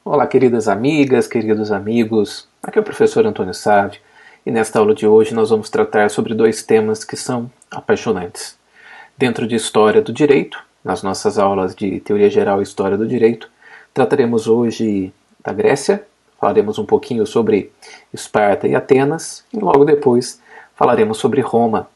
Olá, queridas amigas, queridos amigos. Aqui é o professor Antônio Sávio e nesta aula de hoje nós vamos tratar sobre dois temas que são apaixonantes. Dentro de História do Direito, nas nossas aulas de Teoria Geral e História do Direito, trataremos hoje da Grécia, falaremos um pouquinho sobre Esparta e Atenas e logo depois falaremos sobre Roma.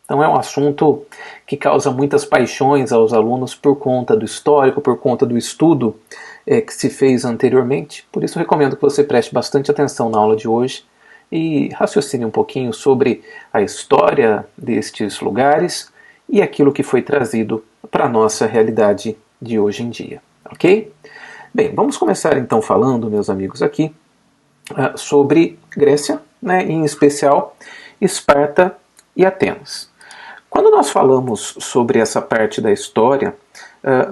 Então é um assunto que causa muitas paixões aos alunos por conta do histórico, por conta do estudo que se fez anteriormente. Por isso recomendo que você preste bastante atenção na aula de hoje e raciocine um pouquinho sobre a história destes lugares e aquilo que foi trazido para a nossa realidade de hoje em dia. Ok? Bem, vamos começar então falando, meus amigos, aqui sobre Grécia, né, em especial Esparta e Atenas. Quando nós falamos sobre essa parte da história,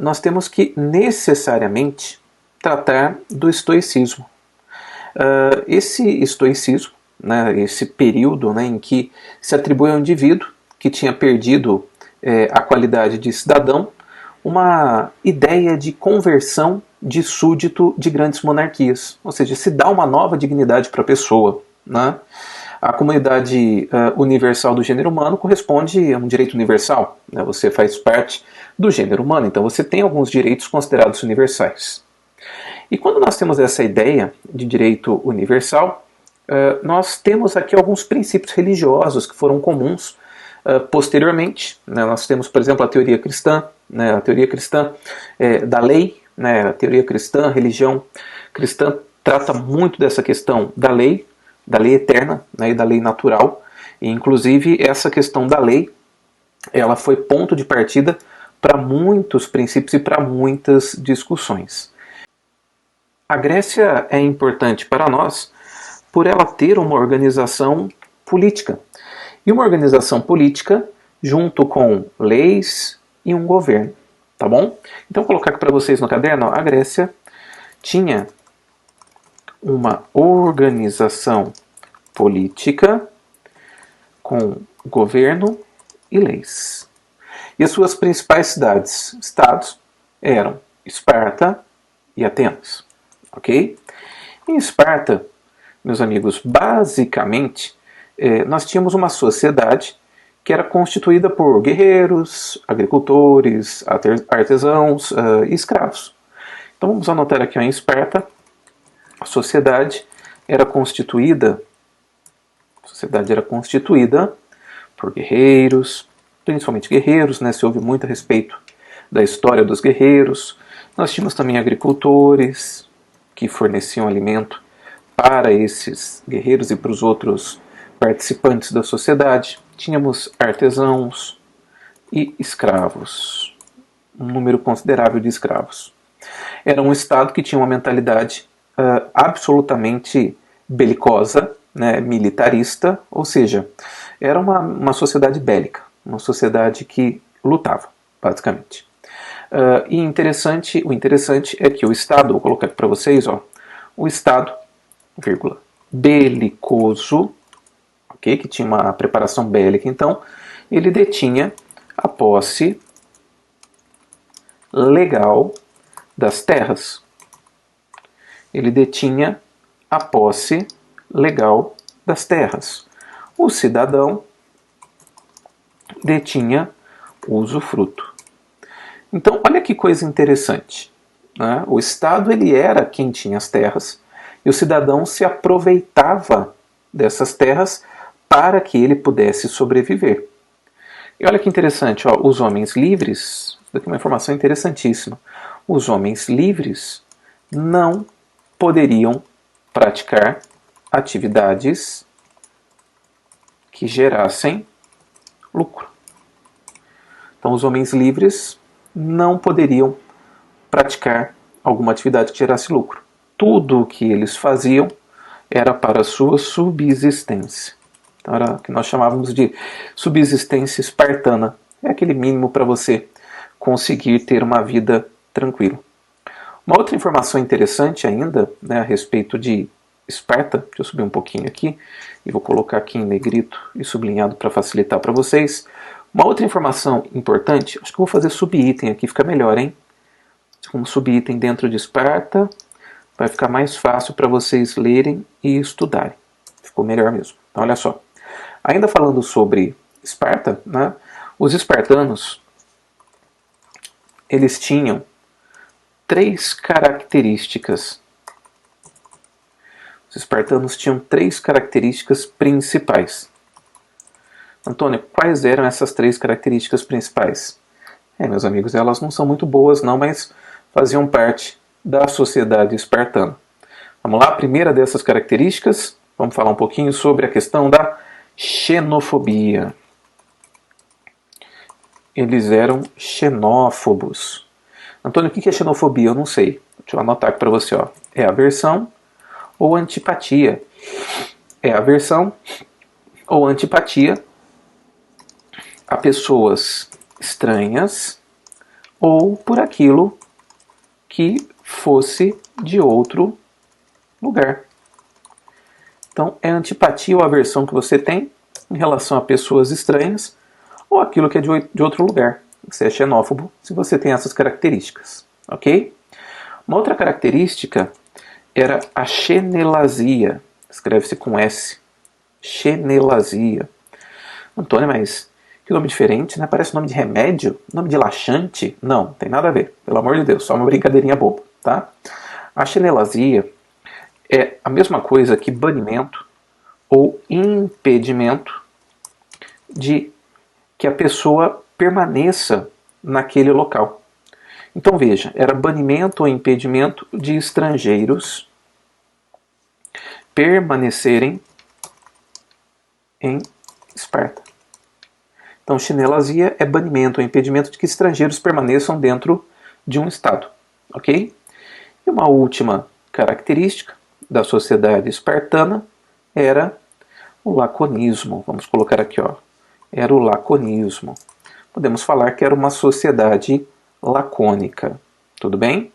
nós temos que necessariamente tratar do estoicismo. Esse estoicismo, né, esse período, né, em que se atribui ao indivíduo que tinha perdido a qualidade de cidadão, uma ideia de conversão de súdito de grandes monarquias, ou seja, se dá uma nova dignidade para a pessoa, né? A comunidade universal do gênero humano corresponde a um direito universal, né? Você faz parte do gênero humano, então você tem alguns direitos considerados universais. E quando nós temos essa ideia de direito universal, nós temos aqui alguns princípios religiosos que foram comuns posteriormente. Né? Nós temos, por exemplo, a teoria cristã, né? A teoria cristã da lei, né? A teoria cristã, a religião cristã trata muito dessa questão da lei eterna, né, e da lei natural, e inclusive essa questão da lei, ela foi ponto de partida para muitos princípios e para muitas discussões. A Grécia é importante para nós por ela ter uma organização política, e uma organização política junto com leis e um governo, tá bom? Então vou colocar aqui para vocês no caderno, a Grécia tinha uma organização política com governo e leis. E as suas principais estados, eram Esparta e Atenas. Ok? Em Esparta, meus amigos, basicamente, nós tínhamos uma sociedade que era constituída por guerreiros, agricultores, artesãos e escravos. Então vamos anotar aqui em Esparta. A sociedade era constituída por guerreiros, principalmente guerreiros, né? Se ouve muito a respeito da história dos guerreiros. Nós tínhamos também agricultores que forneciam alimento para esses guerreiros e para os outros participantes da sociedade. Tínhamos artesãos e escravos, um número considerável de escravos. Era um estado que tinha uma mentalidade absolutamente belicosa, né, militarista, ou seja, era uma sociedade bélica, uma sociedade que lutava, basicamente. E o interessante é que o Estado, vou colocar aqui para vocês, o Estado, vírgula, belicoso, okay, que tinha uma preparação bélica, então, ele detinha a posse legal das terras. Ele detinha a posse legal das terras. O cidadão detinha o usufruto. Então, olha que coisa interessante, né? O Estado ele era quem tinha as terras e o cidadão se aproveitava dessas terras para que ele pudesse sobreviver. E olha que interessante, os homens livres, isso daqui é uma informação interessantíssima, os homens livres não poderiam praticar atividades que gerassem lucro. Então, os homens livres não poderiam praticar alguma atividade que gerasse lucro. Tudo o que eles faziam era para a sua subsistência. Então, era o que nós chamávamos de subsistência espartana. É aquele mínimo para você conseguir ter uma vida tranquila. Uma outra informação interessante ainda, né, a respeito de Esparta, deixa eu subir um pouquinho aqui, e vou colocar aqui em negrito e sublinhado para facilitar para vocês. Uma outra informação importante, acho que eu vou fazer subitem aqui, fica melhor, hein? Como subitem dentro de Esparta, vai ficar mais fácil para vocês lerem e estudarem. Ficou melhor mesmo. Então, olha só. Ainda falando sobre Esparta, né? Os espartanos, eles tinham 3 características. Os espartanos tinham 3 características principais. Antônio, quais eram essas 3 características principais? Meus amigos, elas não são muito boas não, mas faziam parte da sociedade espartana. Vamos lá, a primeira dessas características, vamos falar um pouquinho sobre a questão da xenofobia. Eles eram xenófobos. Antônio, o que é xenofobia? Eu não sei. Deixa eu anotar aqui para você. Ó. É aversão ou antipatia. É aversão ou antipatia a pessoas estranhas ou por aquilo que fosse de outro lugar. Então, é antipatia ou aversão que você tem em relação a pessoas estranhas ou aquilo que é de outro lugar. Você é xenófobo se você tem essas características, ok? Uma outra característica era a xenelasia. Escreve-se com S. Xenelasia. Antônio, mas que nome diferente, né? Parece nome de remédio, nome de laxante. Não, tem nada a ver. Pelo amor de Deus, só uma brincadeirinha boba, tá? A xenelasia é a mesma coisa que banimento ou impedimento de que a pessoa permaneça naquele local. Então veja, era banimento ou impedimento de estrangeiros permanecerem em Esparta. Então xenelasia é banimento ou impedimento de que estrangeiros permaneçam dentro de um estado, ok? E uma última característica da sociedade espartana era o laconismo. Vamos colocar aqui, ó. Era o laconismo. Podemos falar que era uma sociedade lacônica. Tudo bem?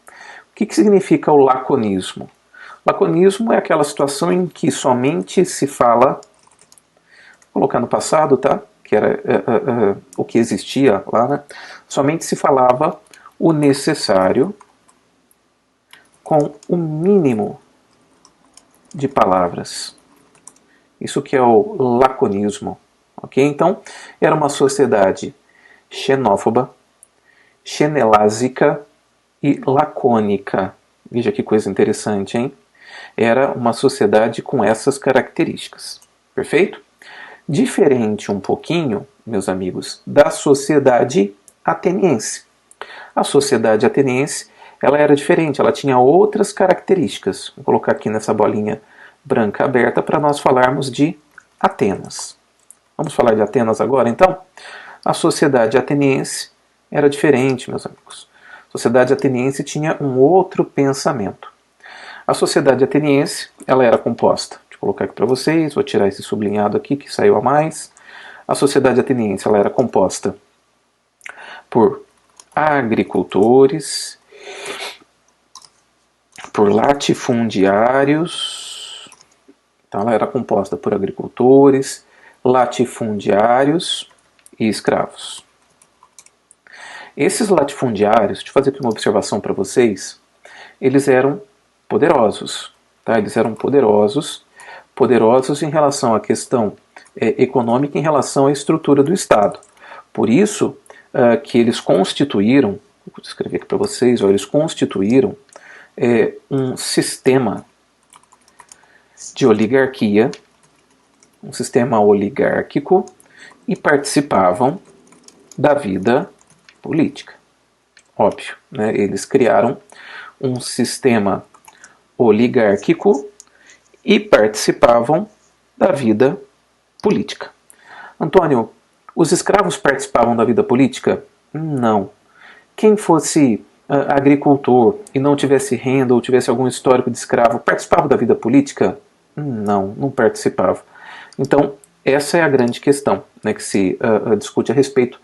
O que significa o laconismo? Laconismo é aquela situação em que somente se fala, vou colocar no passado, tá? Que era o que existia lá, né? Somente se falava o necessário com o mínimo de palavras. Isso que é o laconismo. Okay? Então, era uma sociedade xenófoba, xenelásica e lacônica. Veja que coisa interessante, hein? Era uma sociedade com essas características. Perfeito? Diferente um pouquinho, meus amigos, da sociedade ateniense. A sociedade ateniense, ela era diferente, ela tinha outras características. Vou colocar aqui nessa bolinha branca aberta para nós falarmos de Atenas. Vamos falar de Atenas agora, então? A sociedade ateniense era diferente, meus amigos. A sociedade ateniense tinha um outro pensamento. A sociedade ateniense, ela era composta, deixa eu colocar aqui para vocês, vou tirar esse sublinhado aqui que saiu a mais. A sociedade ateniense, ela era composta por agricultores, por latifundiários. Então ela era composta por agricultores, latifundiários e escravos. Esses latifundiários, deixa eu fazer aqui uma observação para vocês, eles eram poderosos, tá? Eles eram poderosos em relação à questão econômica, em relação à estrutura do Estado. Por isso que eles constituíram, vou escrever aqui para vocês, eles constituíram um sistema de oligarquia, um sistema oligárquico, e participavam da vida política. Óbvio, né? Eles criaram um sistema oligárquico e participavam da vida política. Antônio, os escravos participavam da vida política? Não. Quem fosse agricultor e não tivesse renda ou tivesse algum histórico de escravo, participava da vida política? Não participava. Então, essa é a grande questão, né, que se discute a respeito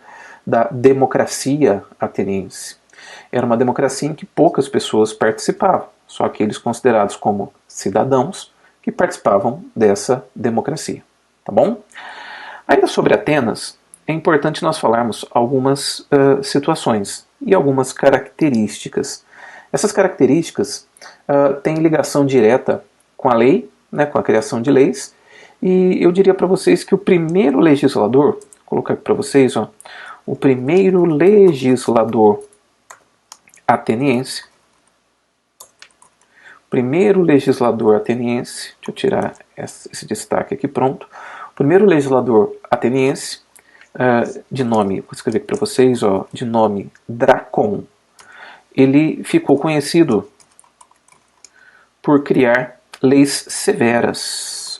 da democracia ateniense. Era uma democracia em que poucas pessoas participavam, só aqueles considerados como cidadãos que participavam dessa democracia. Tá bom? Ainda sobre Atenas, é importante nós falarmos algumas situações e algumas características. Essas características tem ligação direta com a lei, né, com a criação de leis, e eu diria para vocês que o primeiro legislador, vou colocar aqui para vocês, ó, o primeiro legislador ateniense, deixa eu tirar esse destaque aqui, pronto. O primeiro legislador ateniense, de nome, vou escrever aqui para vocês, ó, de nome Dracon, ele ficou conhecido por criar leis severas.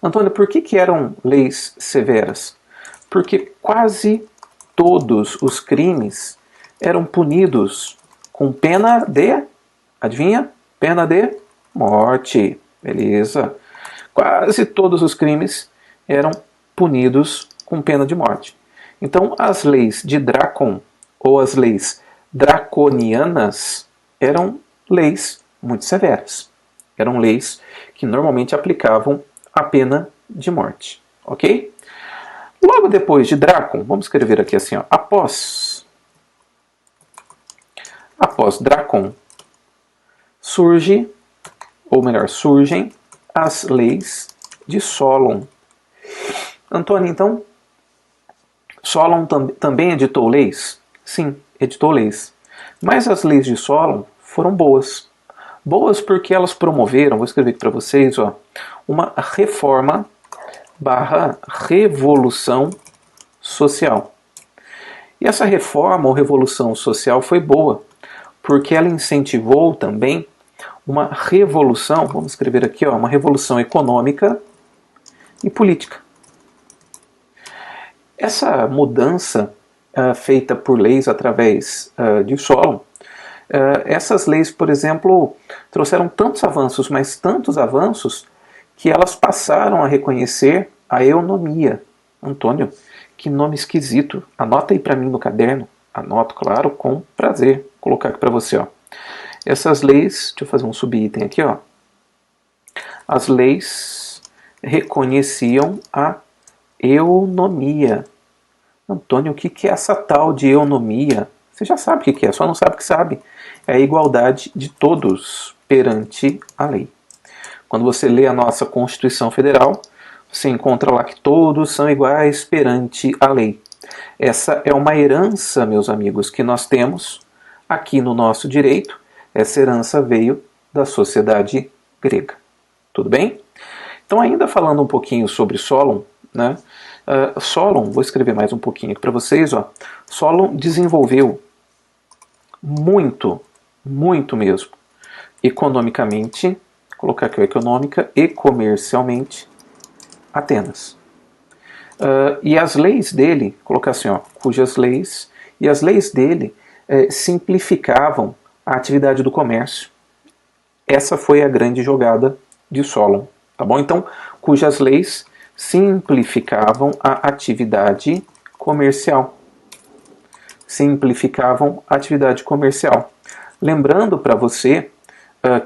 Antônio, por que eram leis severas? Porque quase todos os crimes eram punidos com pena de, adivinha? Pena de morte. Beleza. Quase todos os crimes eram punidos com pena de morte. Então, as leis de Dracon, ou as leis draconianas, eram leis muito severas. Eram leis que normalmente aplicavam a pena de morte. Ok? Logo depois de Dracon, vamos escrever aqui assim, ó, após Dracon, surgem as leis de Solon. Antônio, então, Solon também editou leis? Sim, editou leis. Mas as leis de Solon foram boas. Boas porque elas promoveram, vou escrever aqui para vocês, ó, uma reforma / revolução social. E essa reforma ou revolução social foi boa, porque ela incentivou também uma revolução, vamos escrever aqui, ó, uma revolução econômica e política. Essa mudança feita por leis através de Solon, essas leis, por exemplo, trouxeram tantos avanços, mas tantos avanços, que elas passaram a reconhecer a eunomia. Antônio, que nome esquisito. Anota aí para mim no caderno. Anoto, claro, com prazer. Vou colocar aqui para você, ó. Essas leis, deixa eu fazer um subitem aqui, ó. As leis reconheciam a eunomia. Antônio, o que é essa tal de eunomia? Você já sabe o que é, só não sabe que sabe. É a igualdade de todos perante a lei. Quando você lê a nossa Constituição Federal, você encontra lá que todos são iguais perante a lei. Essa é uma herança, meus amigos, que nós temos aqui no nosso direito. Essa herança veio da sociedade grega. Tudo bem? Então, ainda falando um pouquinho sobre Solon, né? Solon, vou escrever mais um pouquinho aqui para vocês, ó. Solon desenvolveu muito mesmo, economicamente, vou colocar aqui econômica e comercialmente, Atenas. E as leis dele, vou colocar assim, ó, cujas leis, e as leis dele simplificavam a atividade do comércio. Essa foi a grande jogada de Solon, tá bom? Então, cujas leis simplificavam a atividade comercial. Lembrando para você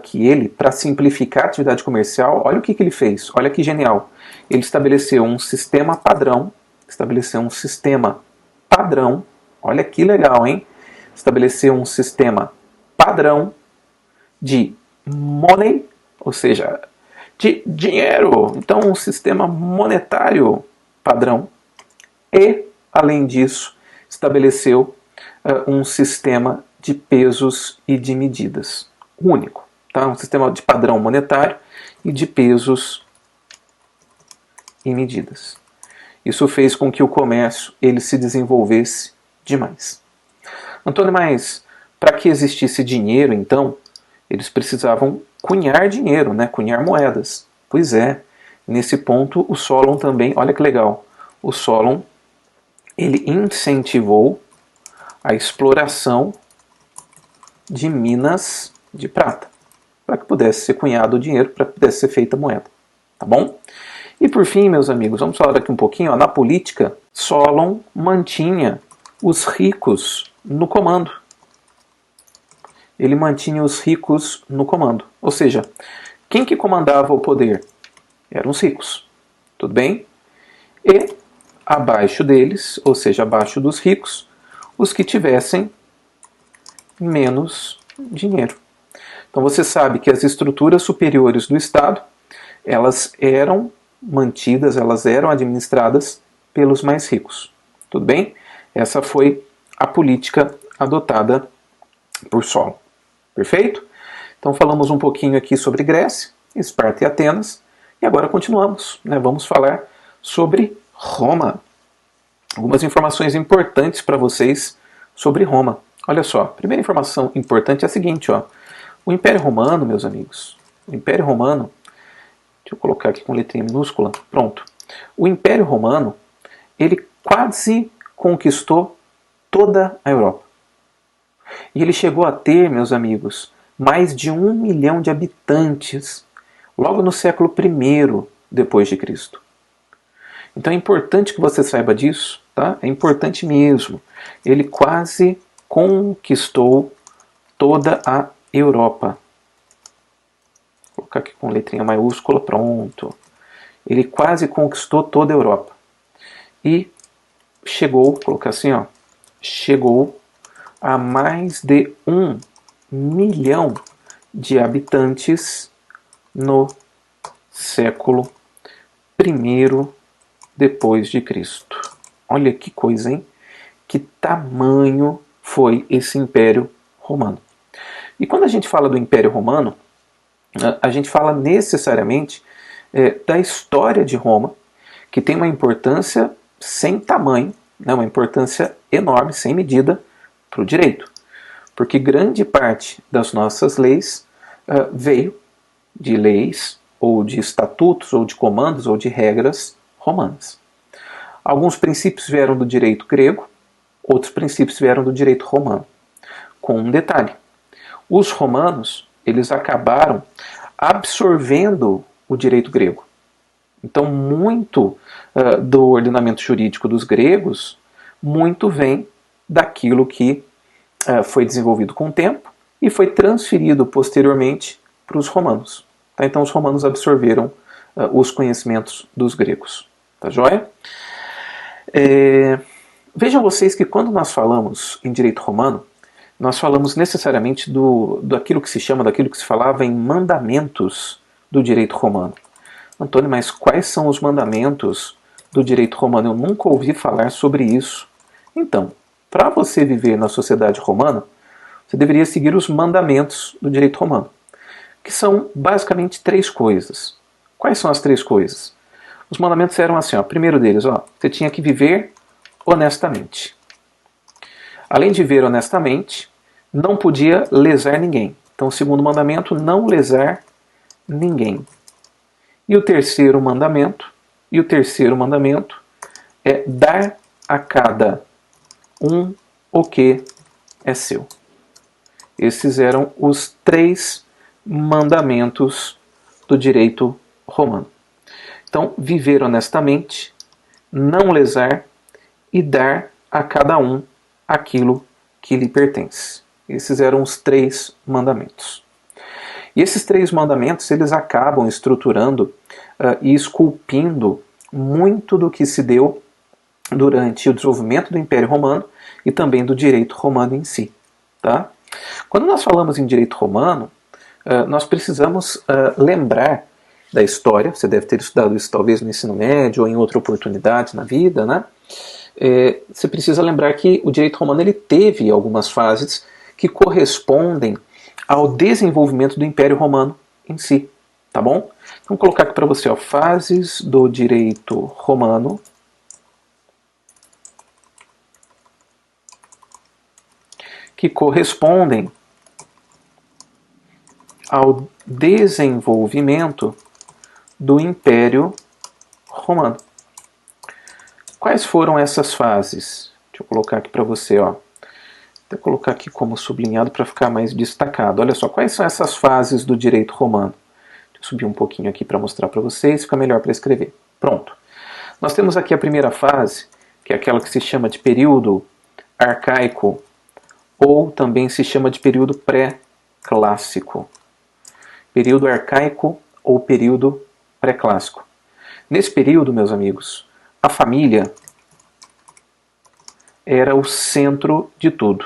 que ele, para simplificar a atividade comercial, olha o que ele fez, olha que genial. Ele estabeleceu um sistema padrão, olha que legal, hein? Estabeleceu um sistema padrão de money, ou seja, de dinheiro. Então, um sistema monetário padrão. E, além disso, estabeleceu um sistema de pesos e de medidas único. Tá? Um sistema de padrão monetário e de pesos e medidas. Isso fez com que o comércio ele se desenvolvesse demais. Antônio, mas para que existisse dinheiro, então, eles precisavam cunhar dinheiro, né? Cunhar moedas. Pois é, nesse ponto o Solon também, olha que legal, o Solon ele incentivou a exploração de minas de prata, para que pudesse ser cunhado o dinheiro, para que pudesse ser feita a moeda. Tá bom? E por fim, meus amigos, vamos falar aqui um pouquinho, ó, na política, Solon mantinha os ricos no comando. Ele mantinha os ricos no comando. Ou seja, quem que comandava o poder? Eram os ricos. Tudo bem? E abaixo deles, ou seja, abaixo dos ricos, os que tivessem menos dinheiro. Então você sabe que as estruturas superiores do Estado, elas eram mantidas, elas eram administradas pelos mais ricos. Tudo bem? Essa foi a política adotada por Solon. Perfeito? Então falamos um pouquinho aqui sobre Grécia, Esparta e Atenas, e agora continuamos, né? Vamos falar sobre Roma. Algumas informações importantes para vocês sobre Roma. Olha só, a primeira informação importante é a seguinte, ó. O Império Romano, meus amigos, o Império Romano, deixa eu colocar aqui com letrinha minúscula, pronto. O Império Romano, ele quase conquistou toda a Europa. E ele chegou a ter, meus amigos, mais de 1 milhão de habitantes, logo no século I depois de Cristo. Então é importante que você saiba disso, tá? É importante mesmo. Ele quase conquistou toda a Europa. Vou colocar aqui com letrinha maiúscula, pronto. Ele quase conquistou toda a Europa. E chegou, vou colocar assim, ó, chegou a mais de 1 milhão de habitantes no século I depois de Cristo. Olha que coisa, hein? Que tamanho foi esse Império Romano. E quando a gente fala do Império Romano, a gente fala necessariamente da história de Roma, que tem uma importância sem tamanho, né, uma importância enorme, sem medida, para o direito. Porque grande parte das nossas leis veio de leis, ou de estatutos, ou de comandos, ou de regras romanas. Alguns princípios vieram do direito grego, outros princípios vieram do direito romano. Com um detalhe: os romanos, eles acabaram absorvendo o direito grego. Então, muito do ordenamento jurídico dos gregos, muito vem daquilo que foi desenvolvido com o tempo e foi transferido posteriormente para os romanos. Tá? Então, os romanos absorveram os conhecimentos dos gregos. Tá joia? Vejam vocês que quando nós falamos em direito romano, nós falamos necessariamente daquilo que se falava em mandamentos do direito romano. Antônio, mas quais são os mandamentos do direito romano? Eu nunca ouvi falar sobre isso. Então, para você viver na sociedade romana, você deveria seguir os mandamentos do direito romano, que são basicamente 3 coisas. Quais são as 3 coisas? Os mandamentos eram assim, ó, o primeiro deles, ó, você tinha que viver honestamente. Além de viver honestamente, não podia lesar ninguém. Então, o segundo mandamento, não lesar ninguém. E o terceiro mandamento é dar a cada um o que é seu. Esses eram os 3 mandamentos do direito romano. Então, viver honestamente, não lesar e dar a cada um aquilo que lhe pertence. Esses eram os 3 mandamentos. E esses 3 mandamentos, eles acabam estruturando e esculpindo muito do que se deu durante o desenvolvimento do Império Romano e também do direito romano em si. Tá? Quando nós falamos em direito romano, nós precisamos lembrar da história. Você deve ter estudado isso talvez no ensino médio ou em outra oportunidade na vida, né? Você precisa lembrar que o direito romano ele teve algumas fases que correspondem ao desenvolvimento do Império Romano em si, tá bom? Então vou colocar aqui para você, ó, fases do direito romano que correspondem ao desenvolvimento do Império Romano. Quais foram essas fases? Deixa eu colocar aqui para você, ó. Vou colocar aqui como sublinhado para ficar mais destacado. Olha só, quais são essas fases do direito romano? Deixa eu subir um pouquinho aqui para mostrar para vocês, fica melhor para escrever. Pronto. Nós temos aqui a primeira fase, que é aquela que se chama de período arcaico, ou também se chama de período pré-clássico. Período arcaico ou período pré-clássico. Nesse período, meus amigos, a família era o centro de tudo.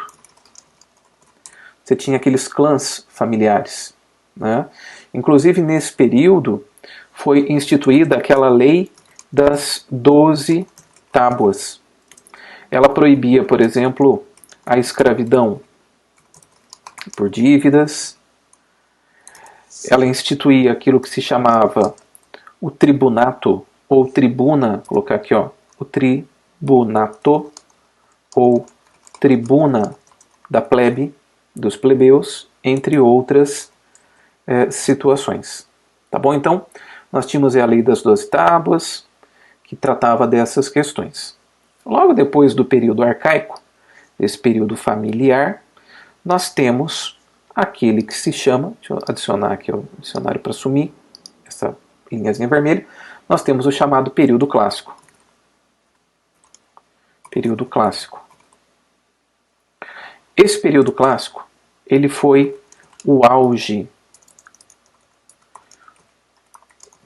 você tinha aqueles clãs familiares, né? Inclusive, nesse período, foi instituída aquela lei das 12 tábuas. Ela proibia, por exemplo, a escravidão por dívidas. Ela instituía aquilo que se chamava o tribunato, ou tribuna, vou colocar aqui, ó, o tribunato, ou tribuna da plebe, dos plebeus, entre outras situações. Tá bom? Então, nós tínhamos a lei das 12 tábuas, que tratava dessas questões. Logo depois do período arcaico, desse período familiar, nós temos aquele que se chama, deixa eu adicionar aqui o dicionário para sumir, essa linhazinha vermelha, nós temos o chamado período clássico. Período clássico. Esse período clássico, ele foi o auge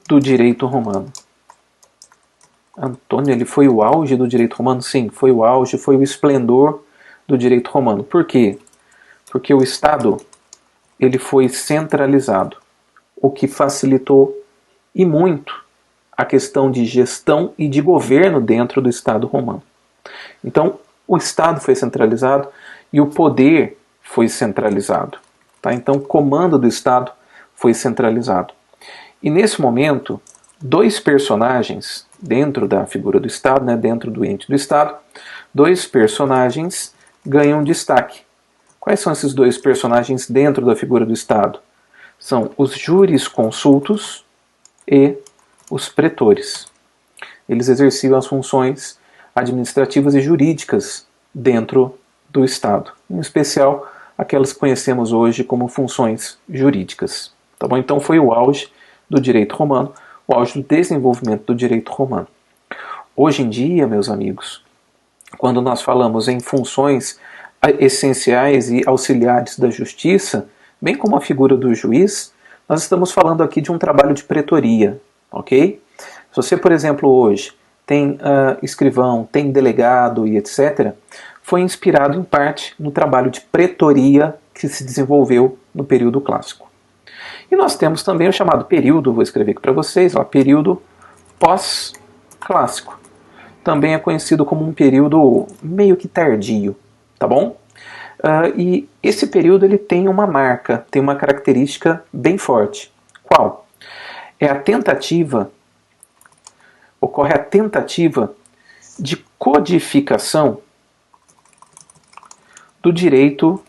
do direito romano. Antônio, ele foi o auge do direito romano? Sim, foi o auge, foi o esplendor do direito romano. Por quê? Porque o Estado ele foi centralizado, o que facilitou e muito a questão de gestão e de governo dentro do Estado romano. Então, o Estado foi centralizado e o poder foi centralizado. Tá? Então, o comando do Estado foi centralizado. E nesse momento, dois personagens dentro da figura do Estado, né, dentro do ente do Estado, dois personagens ganham destaque. Quais são esses dois personagens dentro da figura do Estado? São os jurisconsultos e os pretores. Eles exerciam as funções administrativas e jurídicas dentro do Estado, em especial aquelas que conhecemos hoje como funções jurídicas. Tá bom? Então foi o auge do direito romano, o auge do desenvolvimento do direito romano. Hoje em dia, meus amigos, quando nós falamos em funções essenciais e auxiliares da justiça, bem como a figura do juiz, nós estamos falando aqui de um trabalho de pretoria, ok? Se você, por exemplo, hoje tem escrivão, tem delegado e etc., foi inspirado em parte no trabalho de pretoria que se desenvolveu no período clássico. E nós temos também o chamado período, vou escrever aqui para vocês, ó, período pós-clássico. Também é conhecido como um período meio que tardio, tá bom? E esse período ele tem uma marca, tem uma característica bem forte. Qual? É a tentativa, ocorre a tentativa de codificação do direito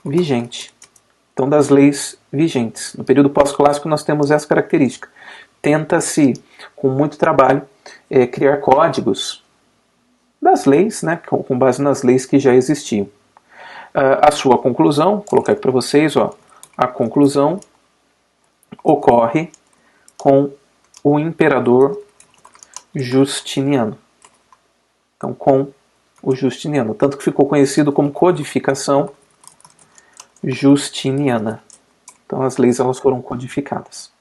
vigente. Então, das leis vigentes. No período pós-clássico nós temos essa característica. Tenta-se, com muito trabalho, criar códigos das leis, né, com base nas leis que já existiam. A sua conclusão, vou colocar aqui para vocês, ó, a conclusão ocorre com o imperador Justiniano. Então, com o Justiniano. Tanto que ficou conhecido como codificação justiniana. Então, as leis elas foram codificadas.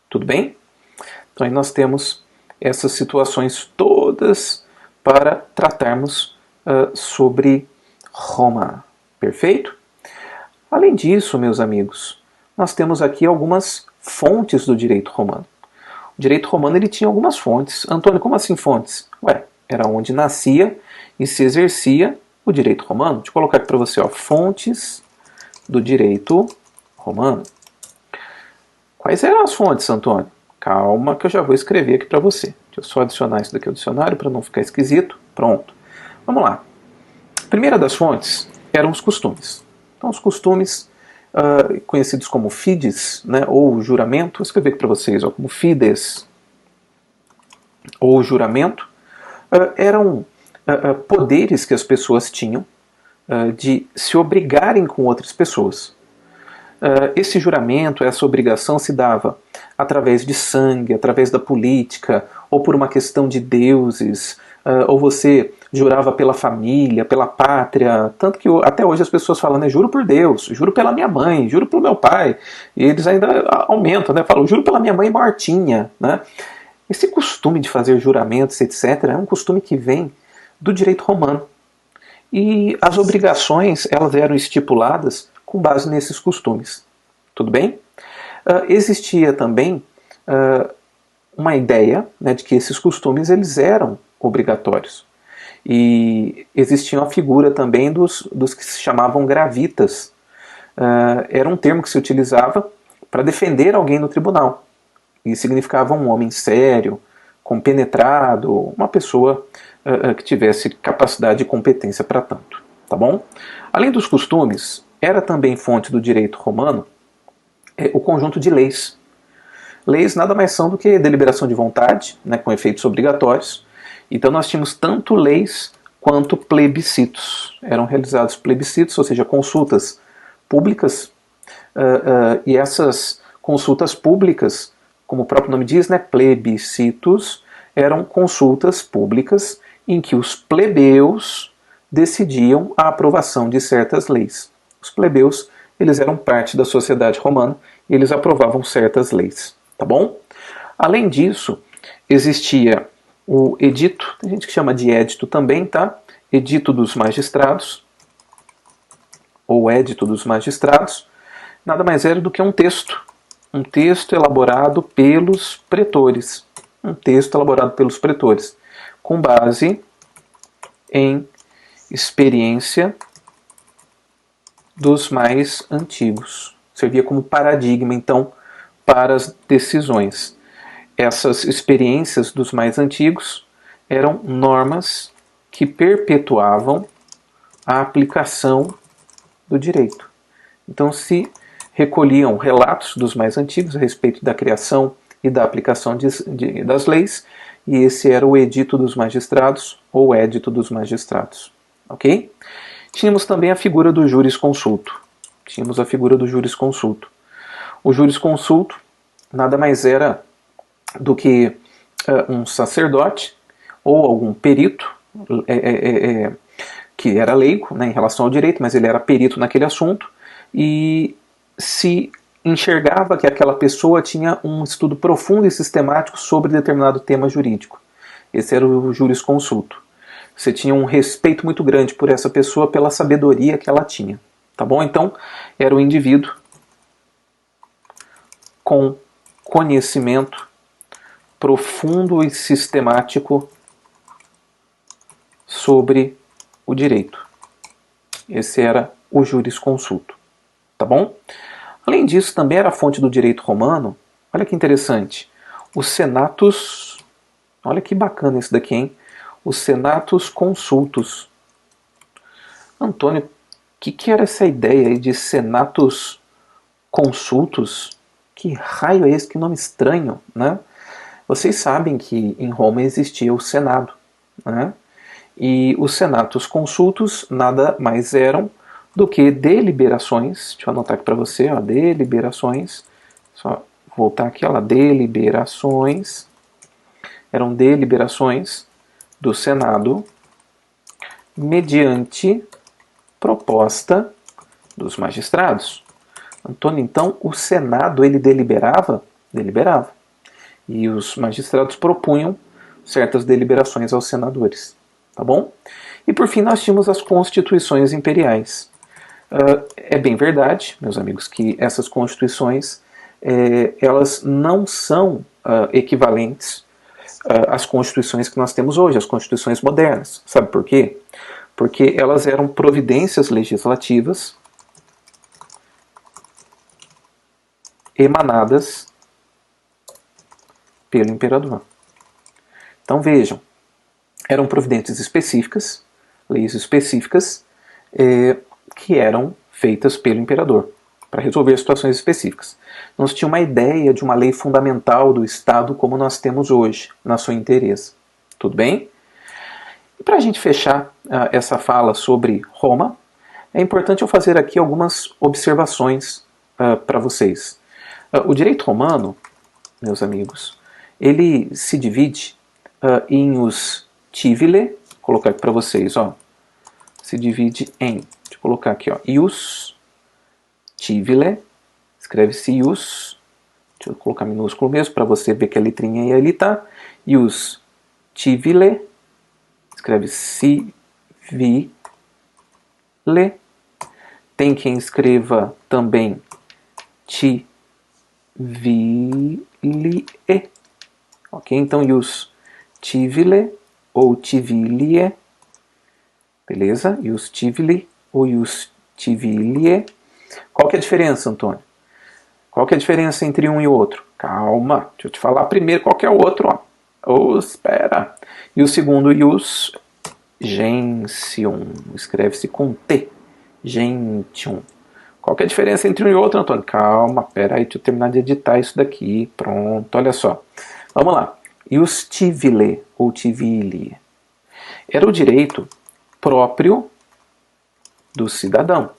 Tudo bem? Então, aí nós temos essas situações todas para tratarmos sobre Roma. Perfeito? Além disso, meus amigos, nós temos aqui algumas fontes do direito romano. O direito romano ele tinha algumas fontes. Antônio, como assim fontes? Ué, era onde nascia e se exercia o direito romano. Deixa eu colocar aqui para você, ó, fontes do direito romano. Quais eram as fontes, Antônio? Calma que eu já vou escrever aqui para você. Deixa eu só adicionar isso daqui ao dicionário para não ficar esquisito. Pronto. Vamos lá. A primeira das fontes eram os costumes. Então, os costumes conhecidos como fides, né, ou juramento, vou escrever aqui para vocês, ó, como fides ou juramento, eram poderes que as pessoas tinham de se obrigarem com outras pessoas. Esse juramento, essa obrigação se dava através de sangue, através da política, ou por uma questão de deuses, ou você jurava pela família, pela pátria, tanto que até hoje as pessoas falam, né, juro por Deus, juro pela minha mãe, juro pelo meu pai, e eles ainda aumentam, né, falam, juro pela minha mãe mortinha, né? Esse costume de fazer juramentos, etc., é um costume que vem do direito romano. E as obrigações, elas eram estipuladas com base nesses costumes. Tudo bem? Existia também uma ideia, né, de que esses costumes eles eram obrigatórios. E existia uma figura também dos que se chamavam gravitas. Era um termo que se utilizava para defender alguém no tribunal. E significava um homem sério, compenetrado, uma pessoa que tivesse capacidade e competência para tanto. Tá bom? Além dos costumes, era também fonte do direito romano o conjunto de leis. Leis nada mais são do que deliberação de vontade, né, com efeitos obrigatórios. Então nós tínhamos tanto leis quanto plebiscitos. Eram realizados plebiscitos, ou seja, consultas públicas, e essas consultas públicas, como o próprio nome diz, né, plebiscitos, eram consultas públicas em que os plebeus decidiam a aprovação de certas leis. Os plebeus, eles eram parte da sociedade romana e eles aprovavam certas leis, tá bom? Além disso, existia o edito, tem gente que chama de édito também, tá? Edito dos magistrados, ou édito dos magistrados, nada mais era do que um texto elaborado pelos pretores, com base em experiência dos mais antigos. Servia como paradigma, então, para as decisões. Essas experiências dos mais antigos eram normas que perpetuavam a aplicação do direito. Então se recolhiam relatos dos mais antigos a respeito da criação e da aplicação das leis, e esse era o edito dos magistrados, ou édito dos magistrados. Ok? Tínhamos também a figura do jurisconsulto. O jurisconsulto nada mais era do que um sacerdote ou algum perito, que era leigo, né, em relação ao direito, mas ele era perito naquele assunto, e se enxergava que aquela pessoa tinha um estudo profundo e sistemático sobre determinado tema jurídico. Esse era o jurisconsulto. Você tinha um respeito muito grande por essa pessoa, pela sabedoria que ela tinha. Tá bom? Então, era um indivíduo com conhecimento profundo e sistemático sobre o direito. Esse era o jurisconsulto. Tá bom? Além disso, também era fonte do direito romano, olha que interessante, os senatus, olha que bacana isso daqui, hein? Os senatus consultus. Antônio, o que era essa ideia aí de senatus consultus? Que raio é esse? Que nome estranho, né? Vocês sabem que em Roma existia o Senado, né? E os senatus consultus nada mais eram do que deliberações, deixa eu anotar aqui para você, ó, deliberações, só voltar aqui, ó, deliberações, eram deliberações do Senado mediante proposta dos magistrados. Antônio, então o Senado ele deliberava? Deliberava. E os magistrados propunham certas deliberações aos senadores. Tá bom? E por fim nós tínhamos as constituições imperiais. É bem verdade, meus amigos, que essas constituições elas não são equivalentes às constituições que nós temos hoje, as constituições modernas. Sabe por quê? Porque elas eram providências legislativas emanadas pelo imperador. Então vejam, eram providências específicas, leis específicas, que eram feitas pelo imperador para resolver situações específicas. Não se tinha uma ideia de uma lei fundamental do Estado como nós temos hoje, na sua inteireza. Tudo bem? E para a gente fechar essa fala sobre Roma, é importante eu fazer aqui algumas observações para vocês. O direito romano, meus amigos, ele se divide em os civile, vou colocar aqui para vocês, ó, se divide em, deixa eu colocar aqui, ó, ius civile, escreve-se ius, deixa eu colocar minúsculo mesmo para você ver que a letrinha aí ali tá, ius civile, escreve-se civile, Tem quem escreva também tivilie. Ok? Então, ius tivile ou tivilie. Beleza? Ius tivili ou ius tivilie. Qual que é a diferença, Antônio? Qual que é a diferença entre um e outro? Calma, deixa eu te falar primeiro qual que é o outro. Ó. Oh, espera. E o segundo, ius gentium. Escreve-se com T. Gentium. Qual que é a diferença entre um e outro, Antônio? Calma, pera aí, deixa eu terminar de editar isso daqui. Pronto, olha só. Vamos lá. Ius tivile ou tivili era o direito próprio do cidadão.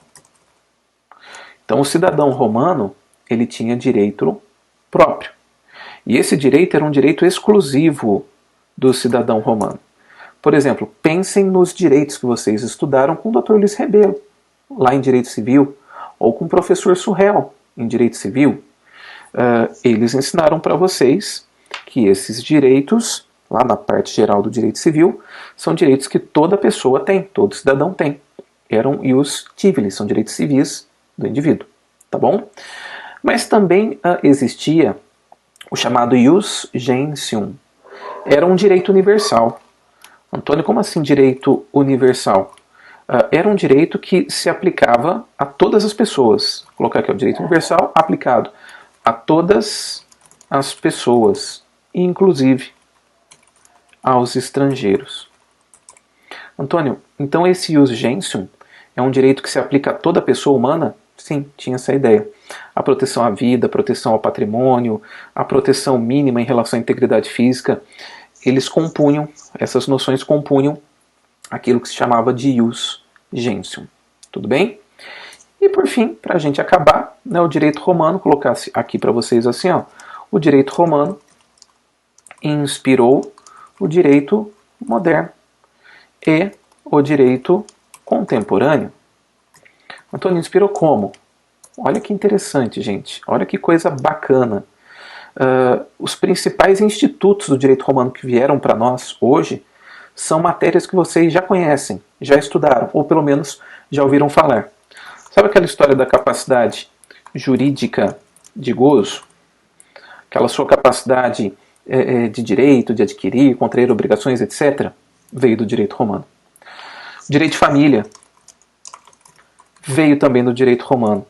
Então, o cidadão romano, ele tinha direito próprio. E esse direito era um direito exclusivo do cidadão romano. Por exemplo, pensem nos direitos que vocês estudaram com o Dr. Luiz Rebelo, lá em Direito Civil, ou com o professor Surrell, em Direito Civil. Eles ensinaram para vocês que esses direitos, lá na parte geral do Direito Civil, são direitos que toda pessoa tem, todo cidadão tem. Eram ius tivili, são direitos civis do indivíduo, tá bom? Mas também existia o chamado ius gentium. Era um direito universal. Antônio, como assim direito universal? Era um direito que se aplicava a todas as pessoas. Vou colocar aqui o direito universal aplicado a todas as pessoas, inclusive aos estrangeiros. Antônio, então esse ius gentium é um direito que se aplica a toda pessoa humana? Sim, tinha essa ideia. A proteção à vida, a proteção ao patrimônio, a proteção mínima em relação à integridade física, eles compunham, essas noções compunham aquilo que se chamava de ius gentium. Tudo bem? E por fim, para a gente acabar, né, o direito romano, colocasse aqui para vocês assim, ó, o direito romano inspirou o direito moderno e o direito contemporâneo. Antônio, inspirou como? Olha que interessante, gente. Olha que coisa bacana. Os principais institutos do direito romano que vieram para nós hoje são matérias que vocês já conhecem, já estudaram, ou pelo menos já ouviram falar. Sabe aquela história da capacidade jurídica de gozo? Aquela sua capacidade de direito, de adquirir, contrair obrigações, etc., veio do direito romano. O direito de família veio também do direito romano.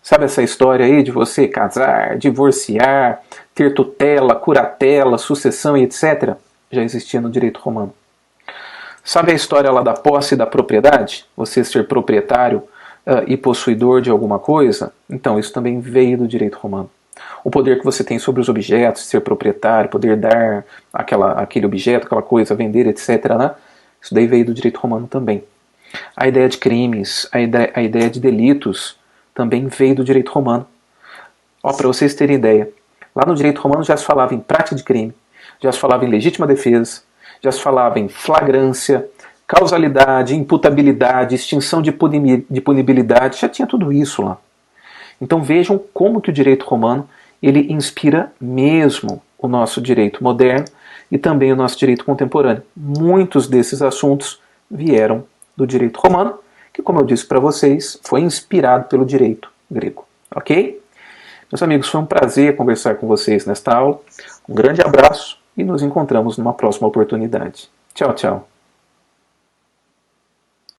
Sabe essa história aí de você casar, divorciar, ter tutela, curatela, sucessão e etc.? Já existia no direito romano. Sabe a história lá da posse e da propriedade? Você ser proprietário e possuidor de alguma coisa? Então, isso também veio do direito romano. O poder que você tem sobre os objetos, ser proprietário, poder dar aquele objeto, aquela coisa, vender, etc., né? Isso daí veio do direito romano também. A ideia de crimes, a ideia de delitos também veio do direito romano. Para vocês terem ideia, lá no direito romano já se falava em prática de crime, já se falava em legítima defesa, já se falava em flagrância, causalidade, imputabilidade, extinção de punibilidade, já tinha tudo isso lá. Então vejam como que o direito romano ele inspira mesmo o nosso direito moderno e também o nosso direito contemporâneo. Muitos desses assuntos vieram do direito romano, que, como eu disse para vocês, foi inspirado pelo direito grego. Ok? Meus amigos, foi um prazer conversar com vocês nesta aula. Um grande abraço e nos encontramos numa próxima oportunidade. Tchau, tchau.